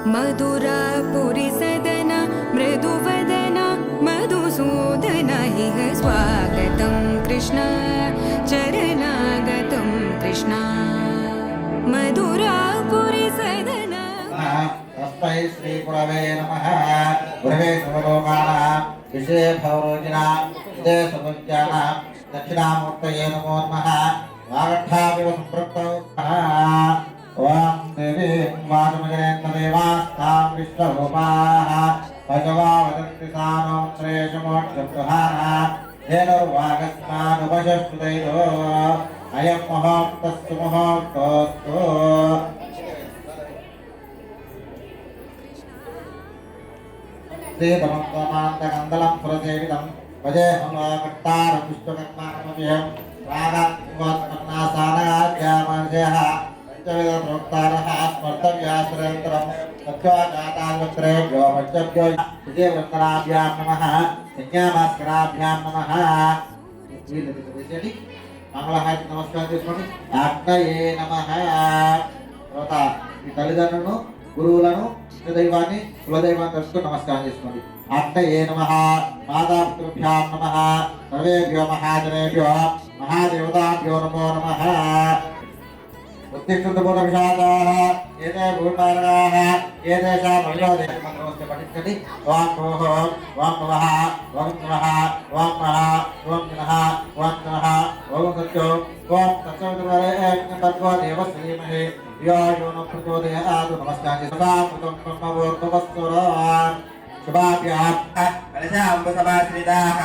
मधुरापुरी सदन मृदुवदन मधुसूदन इह स्वागतं कृष्ण चरणागतं कृष्ण मधुरापुरी सदन तस्मै श्री गुरवे नमः। गुरवे सर्वलोकानां विषये भवरोजिना इदे सर्वज्ञानां दक्षिणामूर्तये नमो नमः। वागर्थाविव सम्पृक्तौ ओम देवी वाचमजनेन्द्रदेवास्तां विश्वरूपाः भगवा वदन्ति सानो श्रेयसमोक्षप्रहारा धेनुर्वागस्मानुपशश्रुतैतो अयं मुहूर्तस्तु मुहूर्तोऽस्तु। श्रीधमत्वमान्तकन्दलं सुरसेवितं भजेऽहं वागर्तारं विश्वकर्माणमभ्यं रागात्मोत्पन्नासानगाद्यामर्षयः पंचविधप्रोक्तारः स्मर्तव्यासुरेन्तरं तत्त्वाजातान्वत्रेभ्यो पञ्चभ्यो विजयवृन्दराभ्यां नमः संज्ञाभास्कराभ्यां नमः। మంగళహారతి నమస్కారం చేసుకోండి। ఆజ్ఞయే నమః। తర్వాత ఈ తల్లిదండ్రులను గురువులను ఇష్టదైవాన్ని కులదైవాన్ని తెలుసుకొని నమస్కారం చేసుకోండి। ఆజ్ఞయే నమః। మాతాపితృభ్యాం నమః। సర్వేభ్యో మహాజనేభ్యో మహాదేవతాభ్యో నమో నమః। उत्तिष्ठन्तपूर्णविषादाः एते भूर्णारणाः एतेषां मयोदेशमन्त्रमस्य पठिष्यति। ॐ भोः ॐ भवः ॐ नमः ॐ नमः ॐ नमः ॐ नमः ॐ सत्यो ॐ तत्सवितुर्वरेण्यं देवस्य धीमहि यो यो न प्रचोदयात्। नमस्कारः सदा कृतं ब्रह्मवोर्ध्ववस्सुरान् शुभाभ्यां कलशाम्बुसमाश्रिताः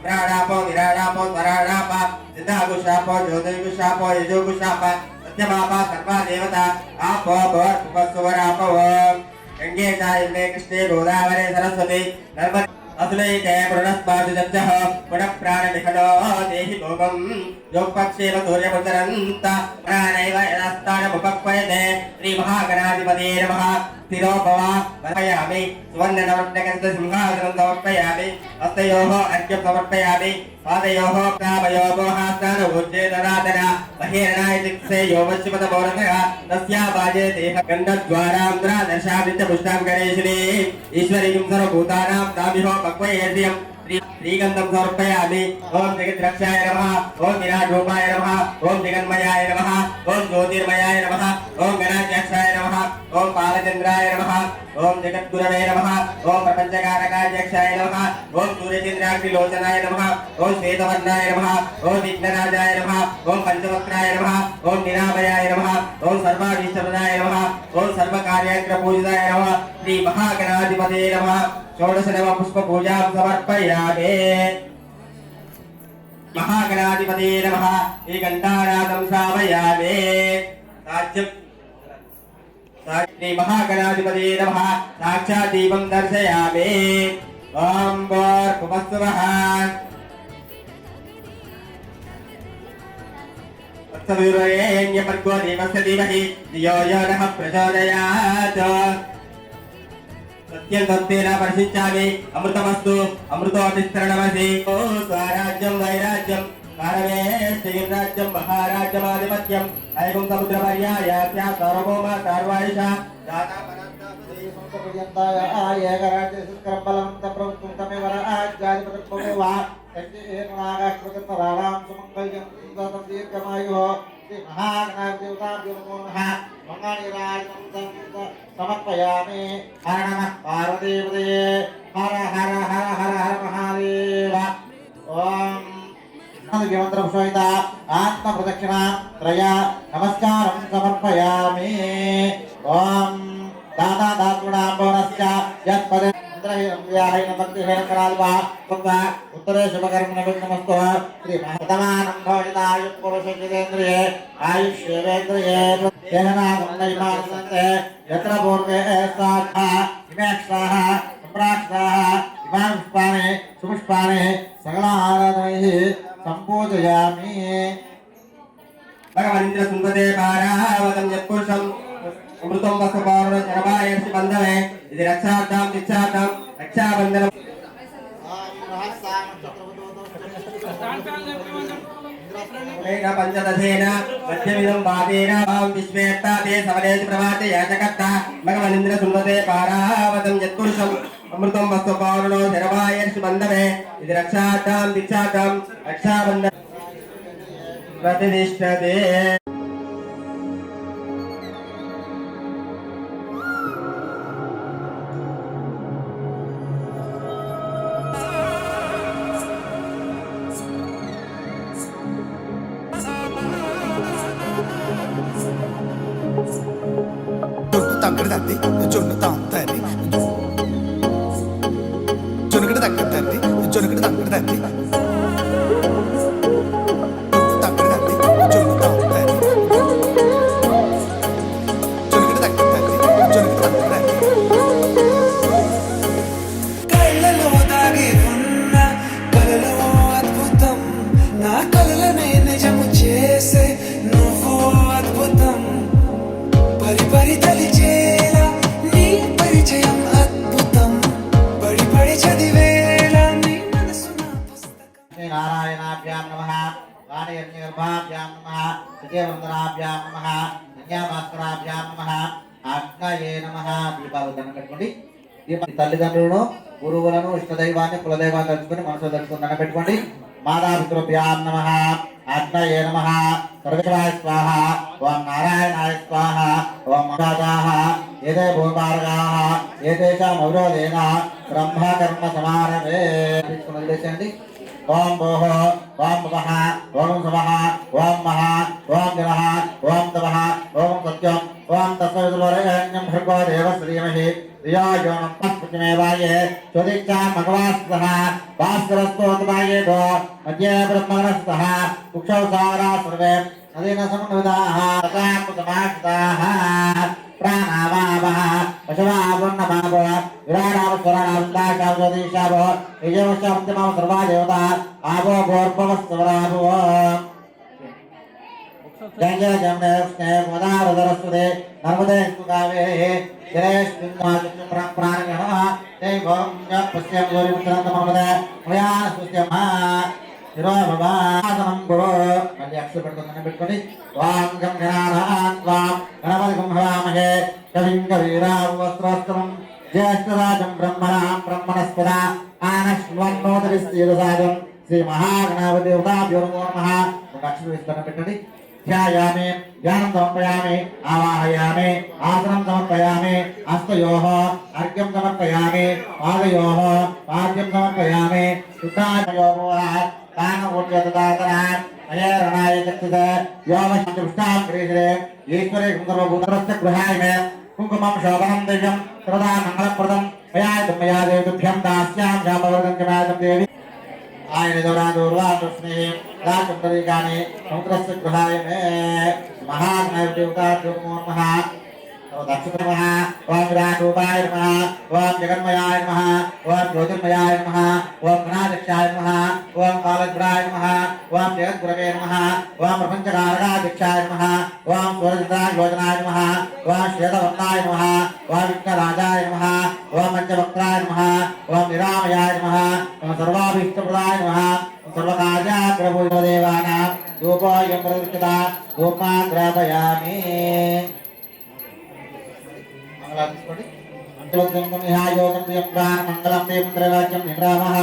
सम्राडापो विराडापो स्वराडापा सिद्धागुशापो ज्योतिर्गुशापो यजोगुशापा सत्यमापा सर्वा देवता आपो भोर्भुवस्सुवरापो गंगे चायमे कृष्णे गोदावरी सरस्वती नर्मदे असुले जय पुनस्पादुजब्जः पुनः प्राणनिखनो देहि भोगं योगपक्षेव सूर्यपुत्रन्त प्राणैव यदास्तानमुपक्वयते श्रीमहागणाधिपते नमः। स्थिरो भव समर्पयामि सुवर्णनवरत्नकसिंहासनं समर्पयामि हस्तयोः अर्घ्यं समर्पयामि पादयोः प्रावयोः स्नानभूर्जे ददातन बहिर्णाय दिक्से यो वश्यपदमोरथः तस्या वाजे देह गन्धद्वारान्द्रादर्शामि च पुष्टां गणेशिनी ईश्वरीं सर्वभूतानां ताभिः पक्वयेद्यं श्रीगन्धं समर्पयामि। ओम जगद्रक्षाय नमः ओम विराटरूपाय नमः ओम जगन्मयाय नमः ओम ज्योतिर्मयाय नमः ओम गणाध्यक्षाय नमः ओम बालचन्द्राय नमः ओम जगद्गुरवे नमः ओम प्रपंचकारकाध्यक्षाय नमः ओम सूर्यचन्द्राग्निलोचनाय नमः ओम श्वेतवर्णाय नमः ओम विघ्नराजाय नमः ओम पंचवक्त्राय नमः ओम निरामयाय नमः ओम सर्वाभीष्टप्रदाय नमः ओम सर्वकार्याग्रपूजिताय नमः श्री महागणाधिपते नमः। षोडशनव पुष्पपूजां समर्पयामि। महागणाधिपते नमः। एकघण्टानादं श्रावयामि। श्री महागणाधिपते नमः। साक्षात् दीपं दर्शयामि। ॐ भूर्भुवस्सुवः तत्सवितुर्वरेण्यं देवस्य धीमहि धियो यो नः प्रचोदयात्। सत्यं सत्येन परिशिष्यामि अमृतमस्तु अमृतोऽतिस्तरणमसि। ओ स्वराज्यं वैराज्यं कारवेष्टिं राज्यं महाराज्यमाधिपत्यम् ऐकं समुद्रपर्याया सार्वभौम सर्वायुषा दाता पर्यन्ताय आयेकराज्य सुकरबलं तप्रभुत्वं तमेव राज्याधिपतिर्भवेव तस्येनागाकृतपराणां सुमङ्गल्यं सुन्दरं दीर्घमायुः श्री महागणाधिपतिभ्यो नमो नमः। मंगलराजं समर्पयामि। हर नमः पार्वतीपतये हर हर हर हर हर महादेव। ओम मंत्रं श्रूयता आत्मप्रदक्षिणा त्रया नमस्कारं समर्पयामि। ओम दाता दातॄणां भवनस्य यत्पदे उत्तरे शुभकर्मणमस्तु श्री वर्तमानं भवतायुः पुरुषजितेन्द्रिये आयुष्येवेन्द्रिये देहनागमनयमानसन्ते यत्र पूर्वे साक्षा इमेक्षाः सम्राक्षाः इमानि पुष्पाणि सुपुष्पाणि सकलाराधनैः सम्पूजयामि। भगवन्त्र सुन्दरे पारावतं यत्पुरुषम् अमृतं वसुपावनं चरमायर्षि बन्धवे इति रक्षार्थं दीक्षार्थं रक्षाबन्धनं పంచదశేన మధ్యమిదం పాదేన విశ్వేత్తాదే సవలేతి ప్రవాతే యాచకర్త భగవనింద్ర సున్వతే పారావతం యత్పురుషం అమృతం వస్వపౌర్ణో శరవాయర్షి బంధవే ఇది రక్షార్థం దీక్షార్థం రక్షాబంధ ప్రతిష్టతే. తక్కడ తద్ది జొన్ను తాంతది జొనుకడ తక్కడ తద్ది జొనుకడ తక్కడ తద్ది తక్కడ తద్ది జొన్ను తాంతది జొనుకడ తక్కడ తద్ది జొనుకడ తక్కడ తద్ది కళ్ళలో దాగి ఉన్న కలలో అద్భుతం నా కలలనే నిజము చేసే నువ్వు అద్భుతం పరి పరి తలిచేలా నీ పరిచయం అద్భుతం పడి పడి చదివేలా నీ మనసు నా పుస్తకం. నారాయణాభ్యాం నమః వాణియర్నిర్భాభ్యాం నమః విజయవందనాభ్యాం నమః విద్యాభాస్కరాభ్యాం నమః అగ్నయే నమః. దీపాలు దండం పెట్టుకోండి. తల్లిదండ్రులను గురువులను ఇష్టదైవాన్ని కులదైవాన్ని తలుచుకొని మనసులో తలుచుకొని దండం పెట్టుకోండి. మాతాపితృభ్యాం నమః అగ్నయే నమః సర్వేశ్వరాయ స్వాహ ఓం నారాయణాయ స్వాహ ఓం మహాదాః ఏతే భూమార్గాః ఏతేషాం అవరోధేన బ్రహ్మకర్మ సమారభే. తీసుకుని వదిలేసేయండి. ఓం భోః ఓం భవః ఓం శవః ఓం మహా ఓం జనః ఓం తపః ఓం సత్యం ఓం తత్సవితుర్వరేణ్యం భర్గో దేవస్య ధీమహి ధియో యో నః ప్రచోదయాత్. చోదిచ్ఛాం భగవాస్తః భాస్కరస్తోత్రమాయేతో మధ్యే బ్రహ్మణస్తః కుక్షౌ సాగరా సర్వే నదీన సమన్వితాః తథాం సమాహితాః ప్రాణావావః పశవావన్నమావః విరాడావస్వరాడావదాశావదీశావః యజమశ్చాంతిమం సర్వా దేవతా ఆవో భోర్భవస్వరాభవ. గంగే జమునే కృష్ణే గోదావరిధరస్వతే నర్మదే కావేరీ జలేస్మిన్ ప్రాణినః జై భోంజ పశ్యం గౌరీపుత్రంతమమదే మయా సుస్యమ శిరోభవాసనం గురో. మళ్ళీ అక్షలు పెట్టుకొని వాం గం గణానాన్ వాం గణపతి హవామహే కవిం కవీరావస్త్రోత్తమం జ్యేష్ఠరాజం బ్రహ్మణాం బ్రహ్మణస్పద ఆనశ్వన్నోదరిస్తేజసాజం శ్రీ మహాగణాధిపతి దేవతాభ్యో నమో నమః. ఒక అక్షరం విస్తరణ పెట్టండి. ధ్యాయామి ధ్యానం సమర్పయామి ఆవాహయామి ఆసనం సమర్పయామి హస్తయోః అర్ఘ్యం సమర్పయామి పాదయోః పాద్యం సమర్పయామి శుద్ధాయోః కానమూర్ధ్యదాతనాన్ అయేరణాయ చక్షుష యోమశాంతి పుష్టాం క్రీశరే ఈశ్వరే కుంకుమభూతరస్య గృహాయ మే కుంకుమం శోభనం దివ్యం సదా మంగళప్రదం మయా దేవిభ్యం దాస్యాం శామవర్గం చ మాతం దేవి. ఆయన దౌరాదూర్వాస్నే రాజందరిగానే సముద్రస్య గృహాయ మే మహాగణాధిపతి నమః. దక్షిణమః ఓం విరాటరూపాయ నమః ఓం జగన్మయాయ నమః ఓం జ్యోతిర్మయాయ నమః ఓం గణాధ్యక్షాయ నమః ఓం కాలగ్రాయ నమః ఓం జగద్గురవే నమః ఓం ప్రపంచకారకాధ్యక్షాయ నమః ఓం సూర్యచంద్రాయోజనాయ నమః ఓం శ్వేతవర్ణాయ నమః ఓం విఘ్నరాజాయ నమః ఓం పంచవక్త్రాయ నమః ఓం నిరామయాయ నమః ఓం సర్వాభీష్టప్రదాయ నమః ఓం సర్వకార్యాగ్రభూదేవానాం ధూపోయం ప్రతిష్ఠితా ధూపాగ్రాపయామి. మంగళం దేవంద్రవాక్యం నిరామః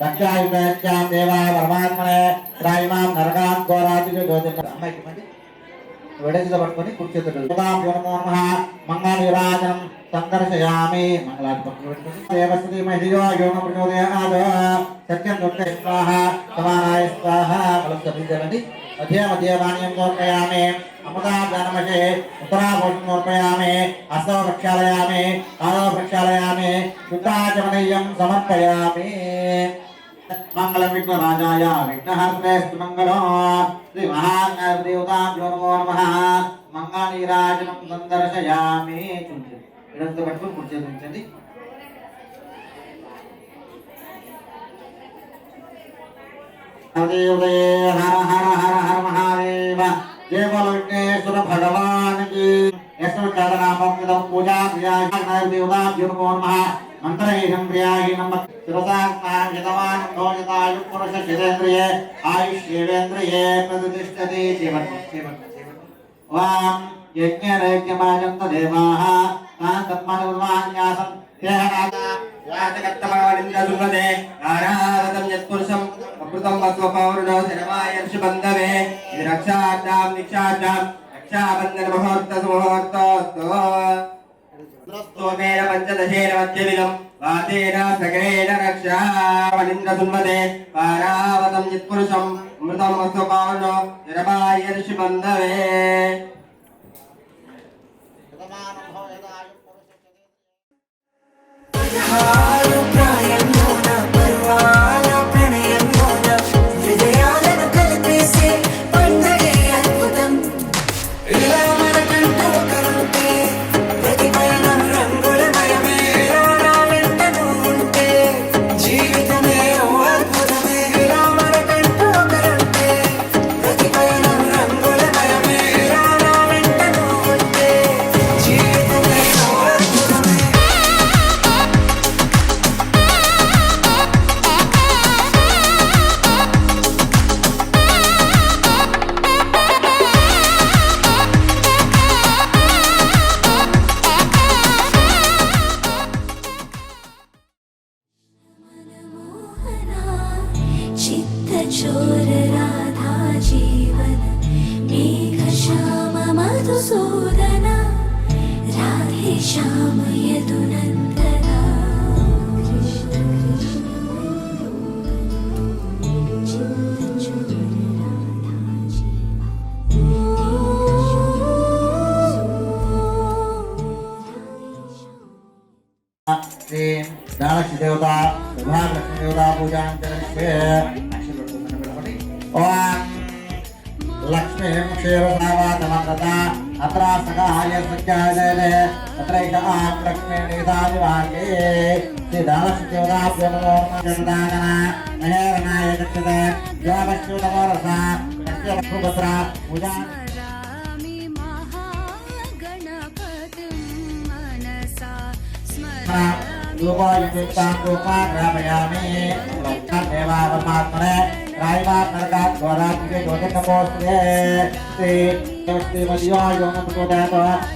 రక్షాయుధ్యాం దేవా పరమాత్మనే త్రాయిమాం నరకాం ఘోరాతి జ్యోతిర్గ. అమ్మాయికి మంది వెడచిత పట్టుకొని కుర్చేతుడు నమో నమః. మంగళనిరాజనం సందర్శయామి. మంగళాది పక్కన పెట్టుకొని దేవశ్రీ మహిళో యోగ ప్రచోదయాద్ సత్యం దుర్గ స్వాహ సమానాయ స్వాహ. బలస్తీయండి. మధ్య మధ్య పానీయం సమర్పయామి. అమృతాభ్యానమశే ఉత్తరాభోషం సమర్పయామి. హస్తవ ప్రక్షాళయామి పాదవ ప్రక్షాళయామి శుద్ధాచమనీయం సమర్పయామి. మంగళం విఘ్నరాజాయ విఘ్నహర్తేస్తు మంగళం శ్రీ మహాగణాధిపతిదేవతాభ్యో నమో నమః. మంగళనీరాజనం సందర్శయామి. ఇదంతా పట్టుకొని కూర్చోండి. హర హర హర హర మహాదేవ. జయ బోలో విఘ్నేశ్వర భగవాన్ కి. యస్మిన్ కాలనామం పూజా క్రియా దేవతాభ్యో నమో నమః. మంత్రహీనం ప్రియాహీనం శిరసాంగతవాన్ భోజతాయు పురుష శిరేంద్రియే ఆయుష్యేంద్రియే ప్రతిష్టతి వాం యజ్ఞరైక్యమాజంత దేవాః తాకర్మణుర్వాన్యాసం యాజకత్తమవనింద్రసుమదే ఆరాధతం యత్పురుషం అమృతం వస్వపౌరుణో శరవాయర్షి బంధవే ఇది రక్షార్థం నిక్షార్థం రక్షాబంధన ముహూర్తోస్తు స్తోమేన పంచదశేన మధ్యమిదం వాతేన సగరేణ రక్షావనింద్రసుమదే ఆరాధతం యత్పురుషం అమృతం వస్వపౌరుణో శరవాయర్షి బంధవే హారు ప్రాయంలోన పర్వాల ప్రణయంలోన హృదయాలను కలిపేసే పండగే అద్భుతం ఇలా మనకంటూ ఒకరుంటే ప్రతి పయనం రంగులమయమే ఇలా నా వెంట నువ్వుంటే జీవితమే ఓ అద్భుతమే ఇలా మనకంటూ ఒకరుంటే ప్రతి పయనం రంగులమయమే ఇలా నా వెంట నువ్వుంటే జీవితమే ఓ అద్భుతమే चित्तचोर राधा जीवन मेघ श्याम मधुसूदन राधे श्याम यदुनन्दना कृष्ण कृष्ण चित्तचोर राधा శ్రీం దానలక్ష్మి దేవత విభాగలక్ష్మి దేవత పూజాం చరిష్యే ఓం లక్ష్మీం క్షీరసావాతమంగత అత్ర సకాయ సత్యాజయే తత్రైక ఆం లక్ష్మీ నిధానివాగే శ్రీ దానలక్ష్మి దేవత పూజనోర్మజనదాన మహేరణాయ దక్షతే యోగశ్యూతమోరస సత్యవసుభద్ర పూజా స్మరామి మహాగణపతిం మనసా స్మరామి రూపాయుక్తాం రూపాగ్రాపయామి దేవాత్మనే రాయమాత్మరకాత్ గోరాత్మికే జ్యోతిర్నమోస్తే శ్రీ శ్రీమదియోగోమతోదేవ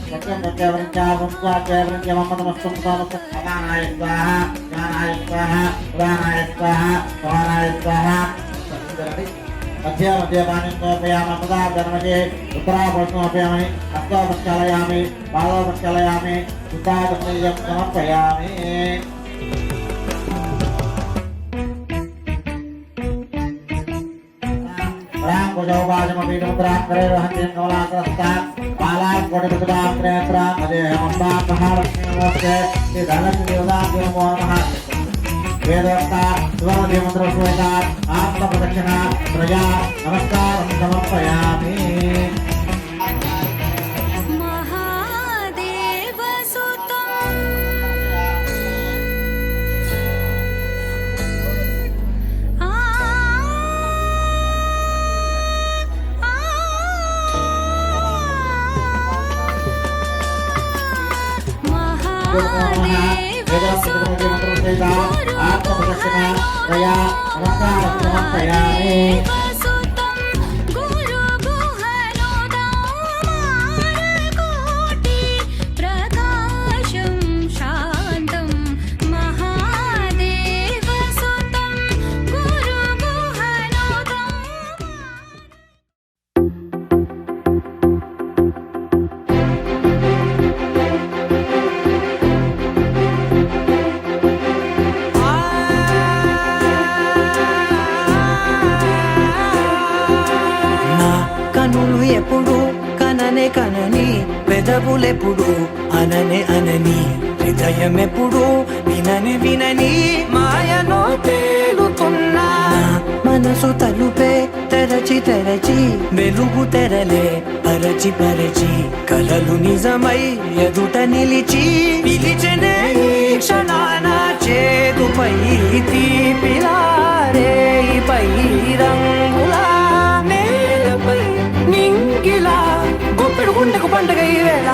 సత్యం సత్యవరించావం స్వాత్యవరించమమ్మతమస్తం సమస్తం సమానాయ స్వాహ జ్ఞానాయ స్వాహ పురాణాయ స్వాహ పవనాయ స్వాహ మధ్య మధ్య పాణిం సమర్పయామి పదా ధర్మజే ఉత్తరాభోష్ణమర్పయామి హస్తో ప్రక్షాళయామి పాదో ప్రక్షాళయామి శుద్ధాగమనీయం సమర్పయామి రాంకుజౌపాజమపీఠముద్రాంకరేర్వహంతిం కమలాకరస్తా బాలాకోటిపుత్రాంత్రేత్రా మదేహమంబా మహాలక్ష్మీమూర్తే శ్రీ ధనలక్ష్మీ దేవతాభ్యో నమో నమః వేదోక్త సువర్ణదేవమంత్రశ్వేత ఆత్మప్రదక్షిణ ప్రజా నమస్కారం సమర్పయామి మహాదేవసుతం ఆ వేదోక్త ఆత్మప్రదక్షిణ ప్రజా నమస్కారం సమర్పయామి ప్రకాశం శాంతం మహాదేవసుతం గురు గుహలోదం నా కనులు ఎప్పుడు కననే కనని పెదవులెప్పుడు అననే అనని హృదయం ఎప్పుడు వినని వినని మాయలో తేలుతున్నా మనసు తలుపే తెరచి తెరచి వెలుగు తెరలే పరచి పరచి కలలు నిజమై ఎదుట నిలిచి పిలిచనే ఈ క్షణాన చేతుపై తీపిలారే పై రంగులా నేలపై నింగిలా గొప్పెడు గుండెకు పండుగ ఈ వేళ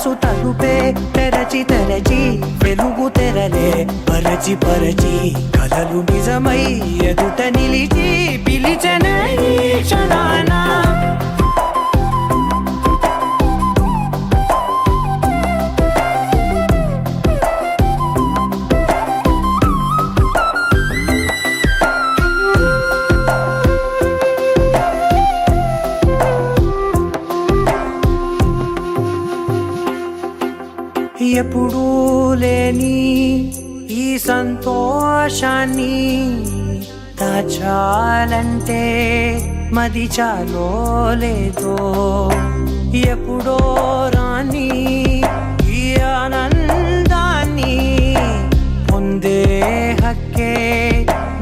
మనసు తలుపే తెరచి తెరచి వెలుగు తెరలే పరచి పరచి కలలు నిజమై ఎదుట నిలిచి పిలిచనే ఈ క్షణాన ఎప్పుడూ లేని ఈ సంతోషాన్ని దాచాలంటే మది చాలో లేదో ఎప్పుడో రాని ఈ ఆనందాన్ని పొందే హక్కే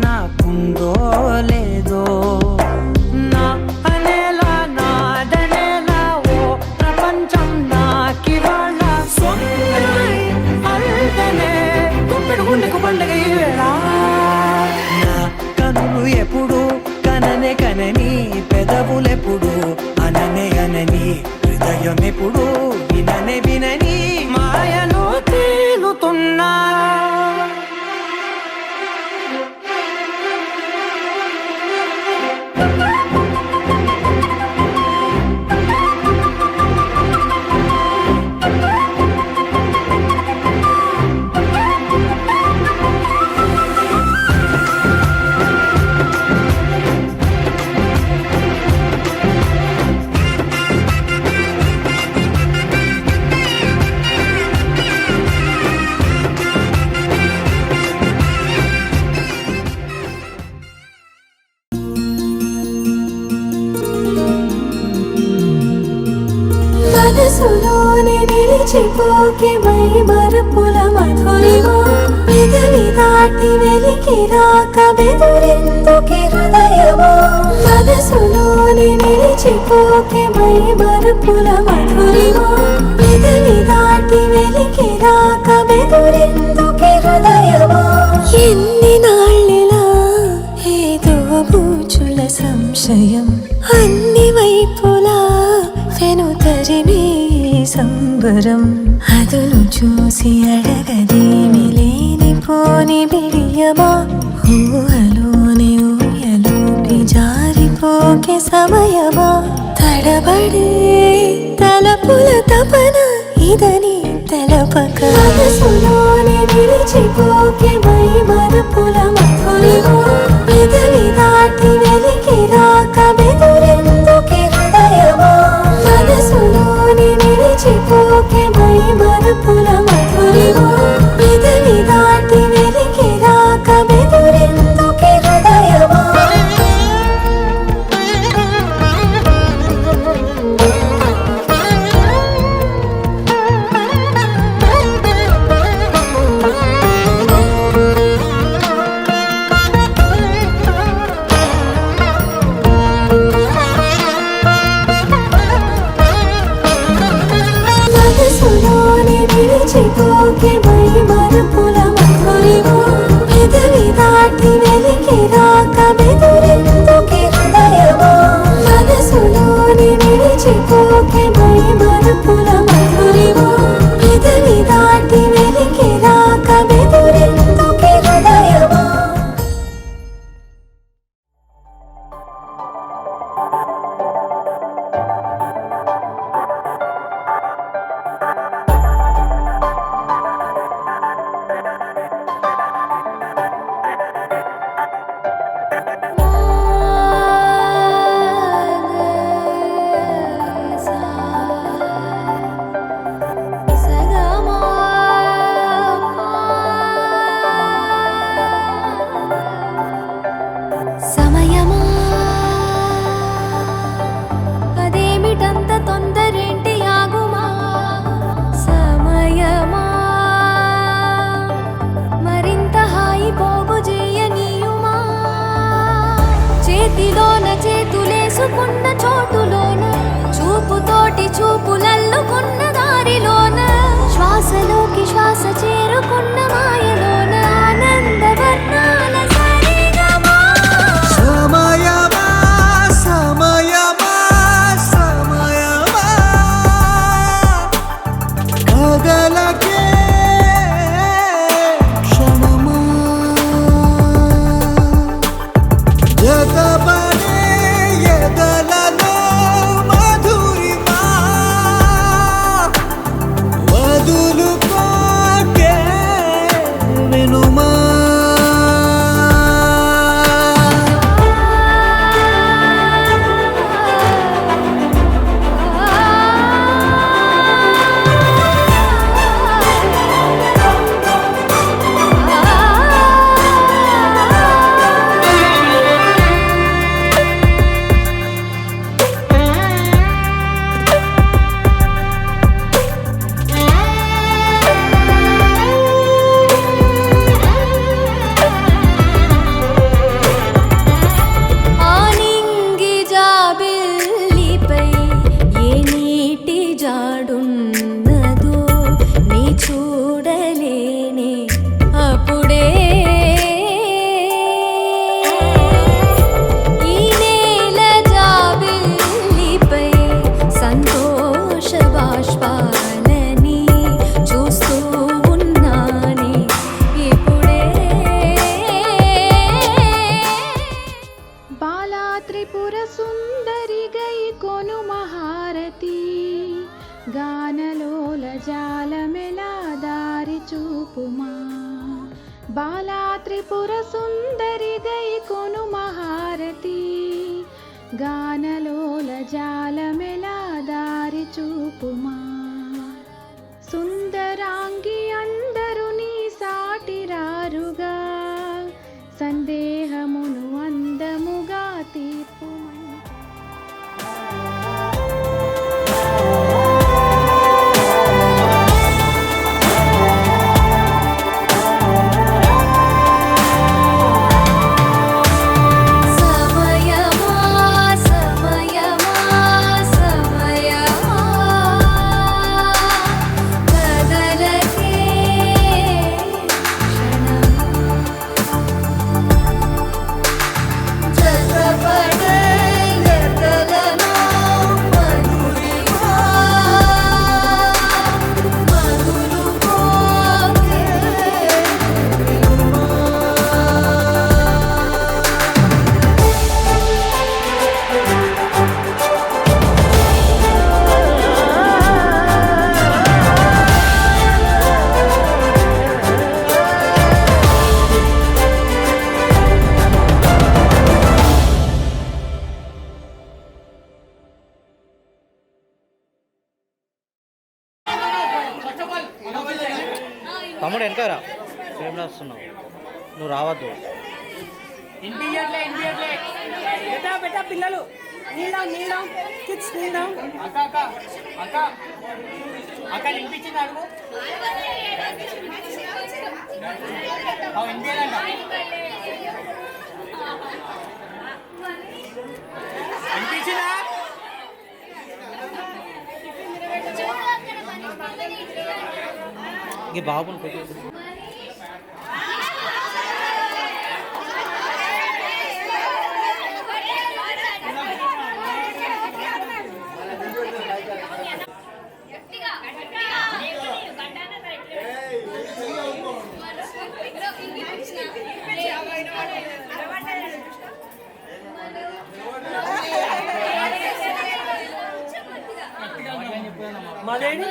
నాకుందో లేదో నా అనేలా నాదనేలా ఓ ప్రపంచం నాకివాళ పండుగ నా కనులు ఎప్పుడు కననే కనని పెదవులెప్పుడు అననే అనని హృదయం ఎప్పుడు విననే వినని మాయను తేలుతున్నా మనసులోనే నిలిచిపోకే మై మరపుల మధురిమా పెదవి దాటి వెలికి రాక బెదురెందుకే హృదయమా మనసులోనే నిలిచిపోకే మై మరపుల మధురిమా పెదవి దాటి వెలికి రాక బెదురెందుకే హృదయమా ఎన్ని నాళ్ళిలా ఏదో బూచుల సంశయం అన్ని వైపులా వెనుతరినే సంబరం అదును చూసి అడగదేమి లేనిపోని బిడియమా ఊహలోని ఊయలోకి జారిపోకే సమయమా తడబడే తలపుల తపన ఇదని తెలపక మనసులోనే నిలిచిపోకే మై మరపుల మధురిమా పెదవి దాటి వెలికి రాక బెదురెందుకే హృదయమా మనసులోనే నిలిచిపోకే మై మరపుల మధురిమా పెదవి దాటి వెలికి రాక బెదురెందుకే హృదయమా మనసులోనే నిలిచిపోకే మై మరపుల మధురిమా పెదవి దాటి వెలికి రాక బెదురెందుకే హృదయమా మనసులోనే నిలిచిపోకే మై మరపుల మధురిమా పెదవి దాటి వెలికి రాక బెదురెందుకే హృదయమా సమయమా అదేమిటంత తొందరేంటి ఆగుమా సమయమా మరింత హాయి పోగు చేయనీయుమా చేతిలోన చేతులేసుకున్న చోటులోన చూపుతోటి చూపులల్లుకున్న దారిలోన శ్వాసలోకి శ్వాస చేరుకున్న మాయలోన ఆనంద వర్ణాల సరిగమా సమయమా సమయమా సమయమా జతపడే ఎదలలో మధురిమా వదులుకోకే వినుమా ఆనింగి జాబిల్లిపై ఏ నీటి జాడున్నదో నీ చూడలేనే అప్పుడే ఈ నేల జాబిల్లిపై సంతోష బాష్పాలని చూస్తూ ఉన్నానే ఇప్పుడే బాలా త్రిపుర సుందరి గై కొను మహారతి గానలోల జాలమెలా దారి చూపుమా బాలా త్రిపుర సుందరి గై కొను మహారతి గానలోల జాలమెలా దారి చూపుమా సుందరాంగి అందరు నీ సాటిరారుగా సందేహమును అందముగా తీర్పుమంట సమయమా సమయమా సమయమా కదలకే జతపడే ఎదలలో మధురిమా మధులుకోకే తమ్ముడు వెనకరా ఫ్రేమ్లో వస్తున్నావు నువ్వు రావద్దు బెటా పిల్లలు నీళ్ళం కిడ్స్ నీళ్ళం అక్క వినిపించింది అడుగు వినిపించిందా ఇంక బాబుని పెట్టి మాదేని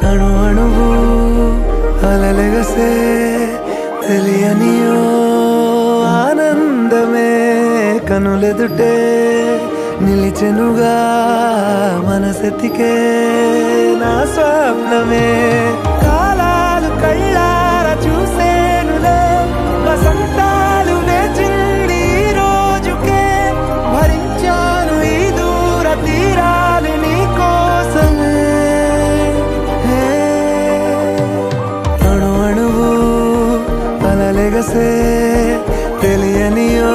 అణు అణువు అలలెగసే తెలియనియో ఆనందమే కనులెదుటే నిలిచెనుగా మనసెతికే నా స్వప్నమే కాలాలు కళ్ళార చూసేనులే వసంతాలు లేచింది ఈ రోజుకే భరించాను ఈ దూర తీరాలు నీ కోసమే అణు అణువు అలలెగసే తెలియనియో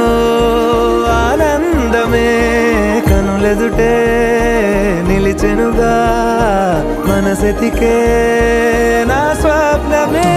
ఆనందమే కనులెదుటే నిలిచెనుగా మనసెతికే నా స్వప్నమే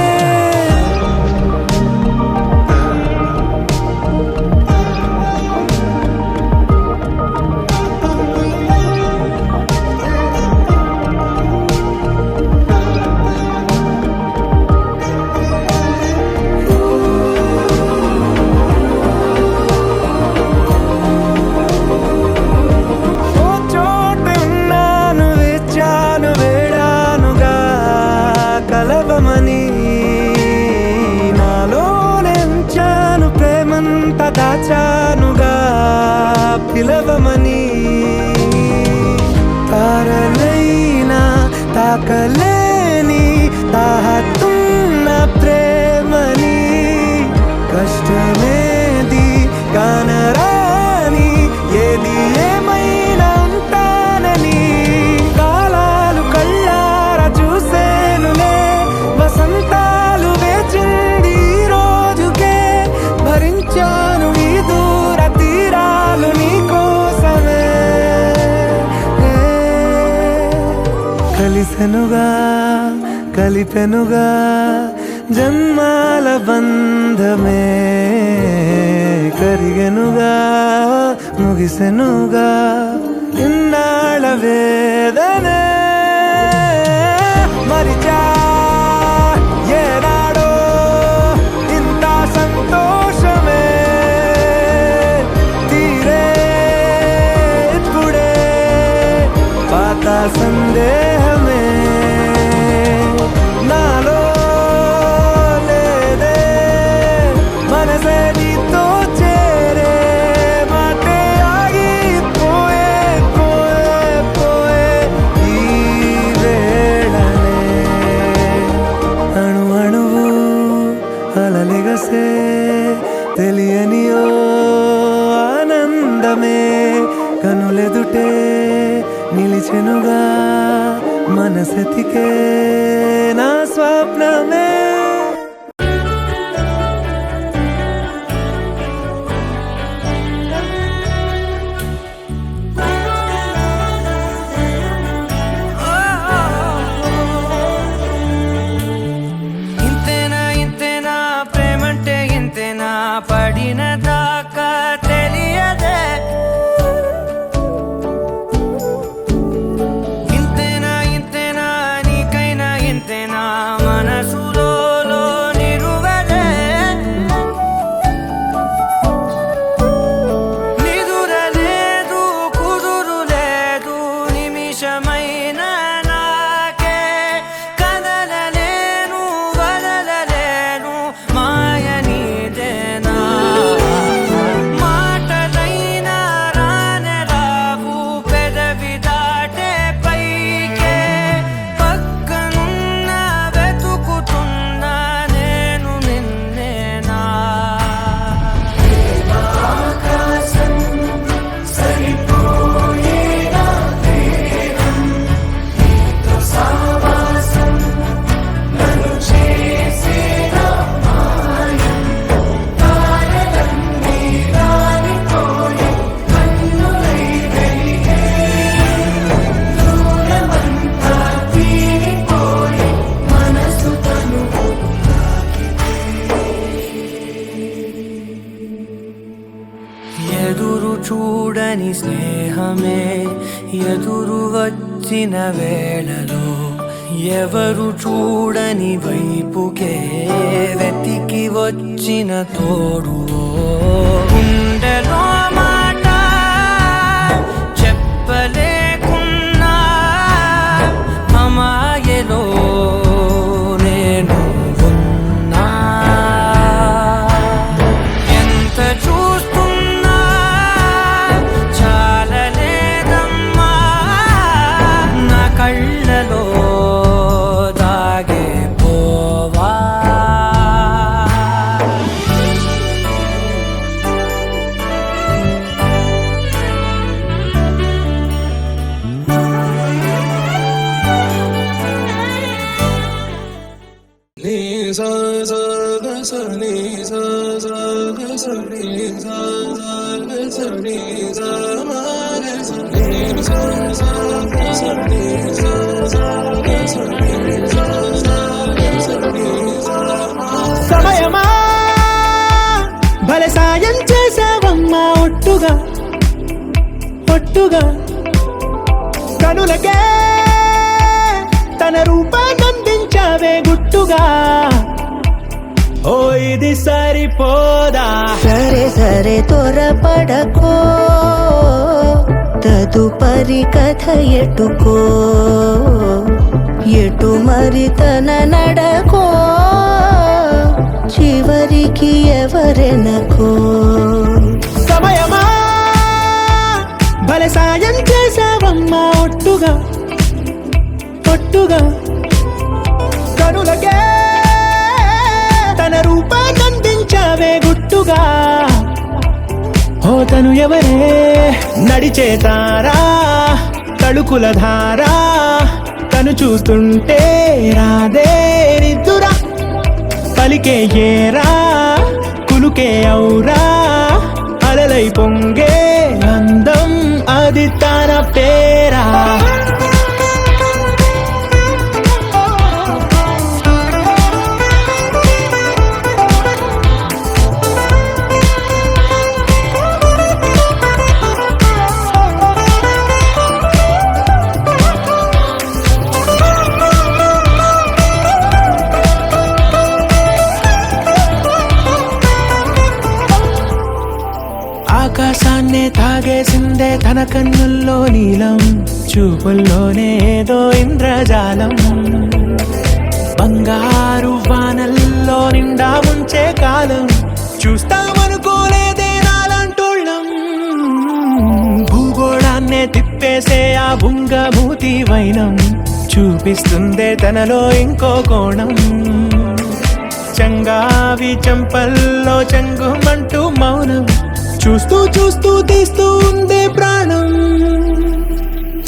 దాచానుగా పిలవమని తారలైనా తాకలేని తాహతున్న ప్రేమని కష్టమేది కానరాని ఏది ఏమైనా ఉంటానని కాలాలు కళ్ళారా చూసేనులే వసంతాలు వేచింది ఈ రోజుకే భరించాను ఈ దూర తీరాలు నీకోసమే కలిసెనుగా కలిపెనుగా జన్మాల బంధమే కరిగెనుగా ముగిసెనుగా ఇన్నాళ్ళ వేదనే మరిచా ఏనాడో ఇంత సంతోషమే తీరే ఇప్పుడే పాత సందేహమే నాలో లేదే మనసే నీతో చేరే మాటే ఆగిపోయే పోయే పోయే ఈ వేళనే అణు అణువు అలలిగసే తెలియని ఓ ఆనందమే కనులెదుటే నిలిచెనుగా మనసెతికే నా స్వప్నమే ఇంతేనా ఇంతేనా ప్రేమంటే ఇంతేనా పడిన దాకా తెలియదే ఇంతేనా ఇంతేనా నీకైనా ఇంతేనా మనసులో నిరువదే నిదురలేదు కుదురు లేదు నిమిషమైన నాకే కదలలేను వదలలేను మాయ నీదేనా మాటలైనా రానే రావు పెదవి దాటే పైకే పక్కనున్న వెతుకుతున్నా నేను నిన్నేనా ఆకాశం సరిపోయేనా వేగం నీతో సావాసం నన్ను చేసేనా మాయం తారలన్నీ రాలిపోయే కన్నులై వెలిగే దూరమంతా తీరిపోయే మనసు తనువు ఎదురు చూడని స్నేహమే ఎదురు వచ్చిన వేళలో ఎవరు చూడని వైపుకే వెతికి వచ్చిన తోడువో గుండెలో మాట చెప్పలేకున్నా అమాయలో నేను ఉన్నా ఎంత చూస్తున్నా చాలలేదమ్మా నా కళ్ళలో దాగే పోవా sa సమయమా భలే సాయం చేసావమ్మా ఒట్టుగా ఒట్టుగా కనులకే తన రూపాన్నందించావే గుట్టుగా ఓ ఇది సరిపోదా సరే సరే త్వరపడకో తదుపరి కథ ఎటుకో ఎటు మరి తన నడకో చివరికి ఎవరెనకో సమయమా భలే సాయం చేసావమ్మా ఒట్టుగా ఒట్టుగా కనులకే తన రూపాన్నందించావే గుట్టుగా ఓ తను ఎవరే నడిచే తారా తళుకుల ధారా తను చూస్తుంటే రాదే నిద్దురా పలికే ఏరా కులుకే ఔరా అలలై పొంగే అందం అది తన పేరా ఆకాశాన్నే తాగేసిందే తన కన్నుల్లో నీలం చూపుల్లోనే ఏదో ఇంద్రజాలం బంగారు వానల్లో నిండా ముంచే కాలం చూస్తామనుకోలేదే నాలంటోళ్ళం భూగోళాన్నే తిప్పేసే ఆ బుంగమూతి వైనం చూపిస్తుందే తనలో ఇంకో కోణం చంగావి చంపల్లో చెంగుమంటూ మౌనం చూస్తూ చూస్తూ తీస్తూ ఉందే ప్రాణం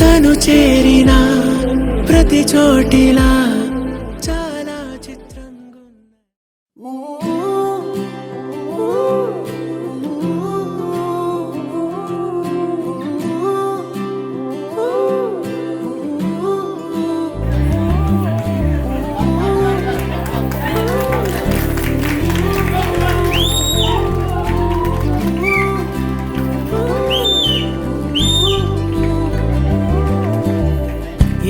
తను చేరిన ప్రతి చోటిలా చాలా చిత్రంగా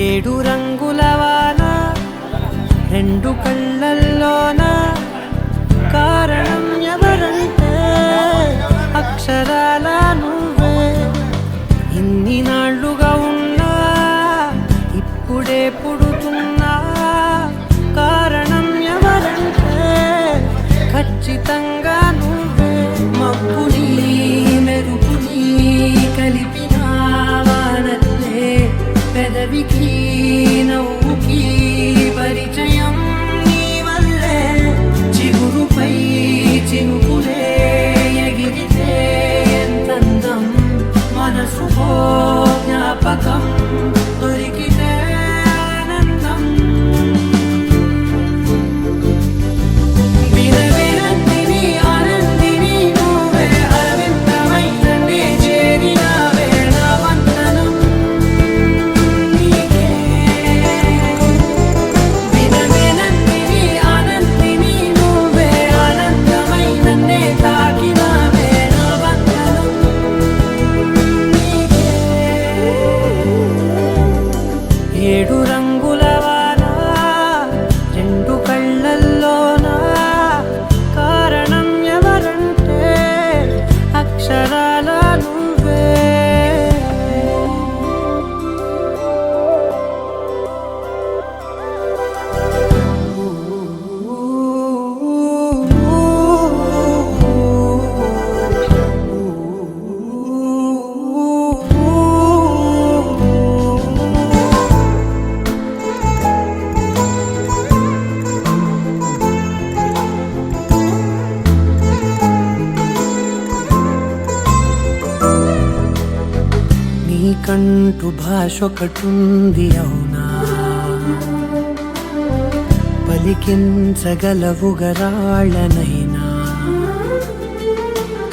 ఏడు రంగుల వాన రెండు కళ్ళల్లోన కారణం ఎవరంటే అక్షరాల నువ్వే ఇన్ని నాళ్ళుగా ఉన్నా ఇప్పుడే పుడుతున్నా కారణం ఎవరంటే ఖచ్చితంగా నువ్వే మబ్బుని మెరుపుని కలిపిన వానల్లే పెదవికి నవ్వుకి పరిచయం నీ వల్లే చిగురుపై చినుకులే ఎగిరితే ఎంతందం మనసుకో జ్ఞాపకం దొరికితే ఆనందం వినవినందిని ఆనందిని నువ్వే అరవిందమైన నే చేరినావే నా వందనం వినవినందిని ఆనందిని నువ్వే ఆనందమైన నే తాకినావే నా వందనం ఏడు రంగుల వాన రెండు కళ్ళల్లోన కారణం ఎవరంటే అక్షరాల నువ్వే నీకంటూ భాష ఒకటుంది అవునా పలికించగలవు గరాళ్ళనైనా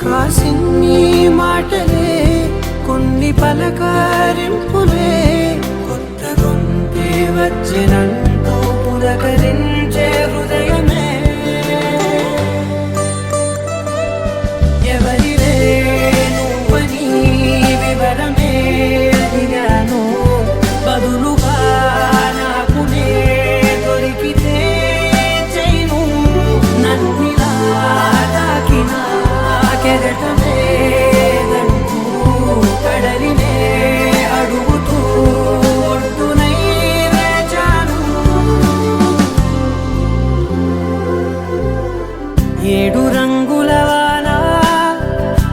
కాసిన్ని మాటలే కొన్ని పలకరింపులే కొత్త గొంతే వచ్చినంటూ పులకరించే హృదయమే ఎవరివే నువ్వని వివరమే అడిగాను బదులుగా నాకునే దొరికితే చేయను నన్నిలా తాకిన కెరటమే దంటూ కడలినే అడుగుతూ ఒడ్డునై వేచాను 7 రంగుల వాన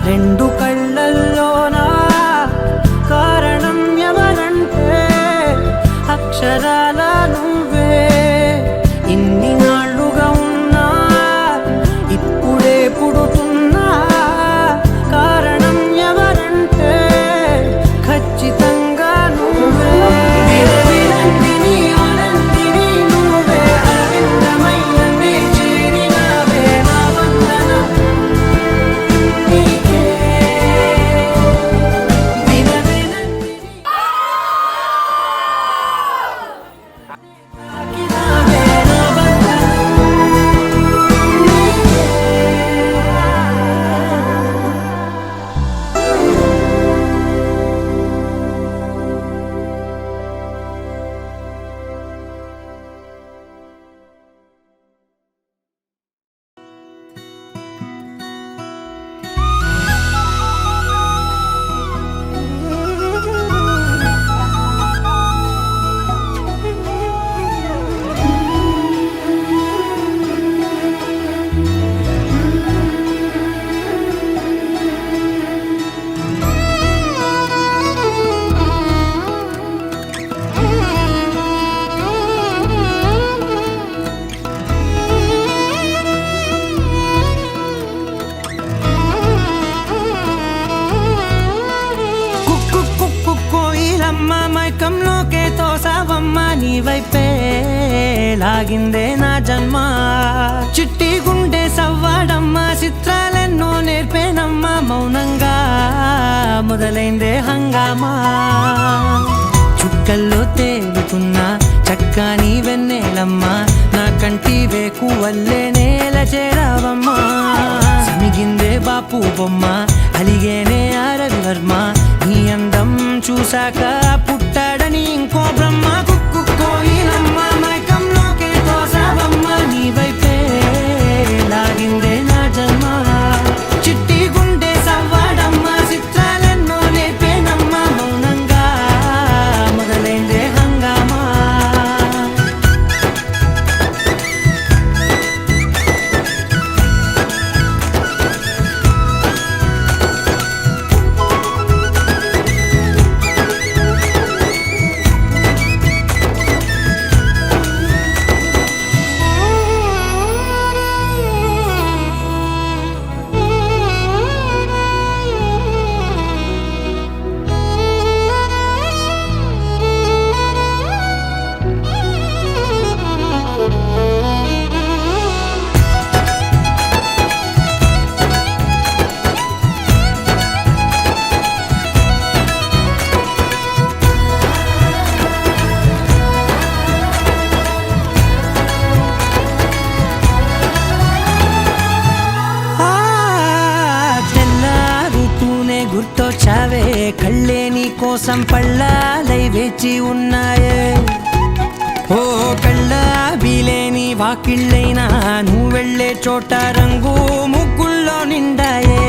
2 కళ్ళల్లోనా కారణం ఎవరంటే అక్షరాల నువ్వే ఇన్ని నాళ్ళుగా ఉన్నా ఇప్పుడే పుడుతున్నా కారణం ఎవరంటే ఖచ్చితంగా నువ్వే విరవిరందిని ఆనందిని నువ్వే అరవిందమయ్యనే చేరినావే నా వందనం నీకే విరవిరందిని తాకినావే నా వందనం నీకే కుక్కు కుక్కు కోయిలమ్మ మైకంలోకే తోసావమ్మ నీ వైపే లాగిందే నా జన్మ చిట్టి గుండె సవ్వాడమ్మ చిత్రాలెన్నో నేర్పేనమ్మ మౌనంగా మొదలైందే హంగామా చుక్కల్లో తేలుతున్నా చక్కని వెన్నెలమ్మ నా కంటి వేకు వల్లే నేల చేరావమ్మా సమిగిందే బాపు బొమ్మ అలిగేనే రవివర్మ నీ అందం చూశాక పుట్టాడని ఇంకో బ్రహ్మ కుక్కు కోయిలమ్మ మైకంలోకే తోసావమ్మ నీ వైపే లాగిందే నా జన్మ చిట్టి గుండె సవ్వాడమ్మ చిత్రాలెన్నో నేర్పేనమ్మ మౌనంగా మొదలైందే హంగామా గుర్తొచ్చావే కళ్ళే నీ కోసం పళ్ళాలై వేచి ఉన్నాయే ఓ కళ్ళ బీలేని వాకిళ్ళైనా నువ్వు వెళ్ళే చోట రంగు ముగ్గుల్లో నిండాయే